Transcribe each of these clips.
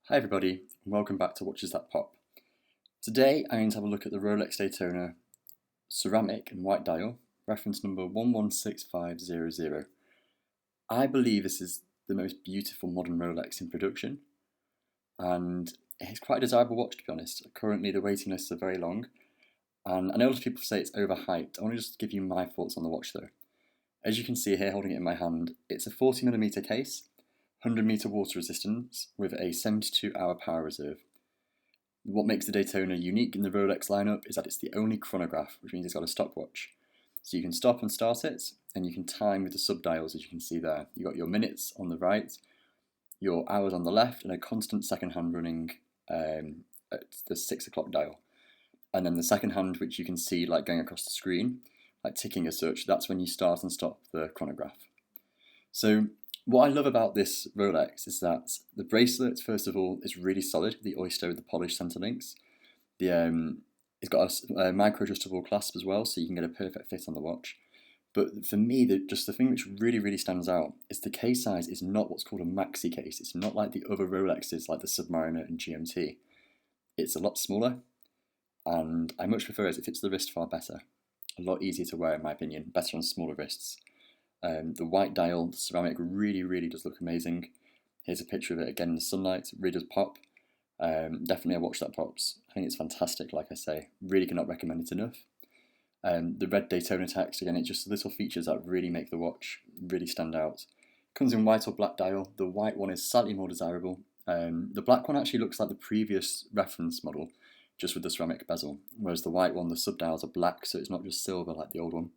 Hi everybody, and welcome back to Watches That Pop. Today I'm going to have a look at the Rolex Daytona Ceramic and white dial, reference number 116500. I believe this is the most beautiful modern Rolex in production, and it's quite a desirable watch, to be honest. Currently the waiting lists are very long, and I know a lot of people say it's overhyped. I want to just give you my thoughts on the watch though. As you can see here, holding it in my hand, it's a 40mm case, 100-meter water resistance with a 72-hour power reserve. What makes the Daytona unique in the Rolex lineup is that it's the only chronograph, which means it's got a stopwatch. So you can stop and start it, and you can time with the subdials, as you can see there. You've got your minutes on the right, your hours on the left, and a constant second hand running at the 6 o'clock dial. And then the second hand, which you can see like going across the screen, like ticking as such, that's when you start and stop the chronograph. So what I love about this Rolex is that the bracelet, first of all, is really solid, the oyster with the polished centre links. It's got a micro adjustable clasp as well, so you can get a perfect fit on the watch. But for me, the thing which really stands out is the case size is not what's called a maxi case. It's not like the other Rolexes like the Submariner and GMT. It's a lot smaller, and I much prefer it. It fits the wrist far better. A lot easier to wear in my opinion, better on smaller wrists. The white dial, the ceramic, really does look amazing. Here's a picture of it again in the sunlight. It really does pop. Definitely a watch that pops. I think it's fantastic, like I say. Really cannot recommend it enough. The red Daytona text, again, it's just little features that really make the watch really stand out. Comes in white or black dial. The white one is slightly more desirable. The black one actually looks like the previous reference model, just with the ceramic bezel, whereas the white one, the subdials are black, so it's not just silver like the old one.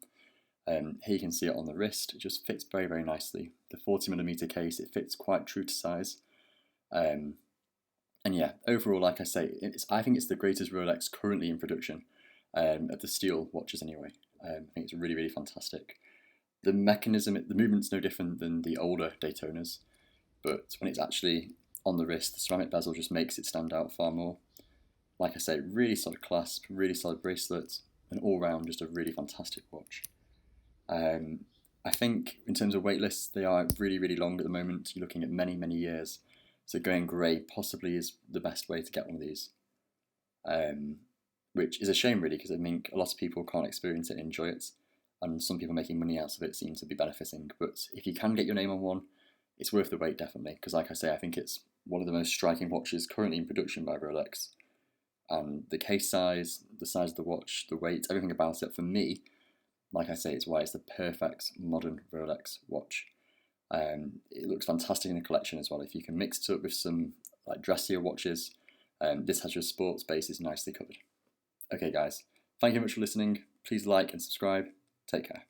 Here you can see it on the wrist. It just fits very nicely. The 40mm case, it fits quite true to size. And yeah, overall, like I say, I think it's the greatest Rolex currently in production, of the steel watches anyway. I think it's really fantastic. The mechanism, the movement's no different than the older Daytonas, but when it's actually on the wrist, the ceramic bezel just makes it stand out far more. Like I say, really solid clasp, really solid bracelet, and all round just a really fantastic watch. I think in terms of wait lists, they are really long at the moment. You're looking at many years. So going grey possibly is the best way to get one of these. Which is a shame really, because I think a lot of people can't experience it and enjoy it. And some people making money out of it seem to be benefiting. But if you can get your name on one, it's worth the wait definitely. Because like I say, I think it's one of the most striking watches currently in production by Rolex. And the case size, the size of the watch, the weight, everything about it, for me, like I say, it's why it's the perfect modern Rolex watch. It looks fantastic in the collection as well. If you can mix it up with some like dressier watches, this has your sports bases nicely covered. Okay guys, thank you very much for listening. Please like and subscribe. Take care.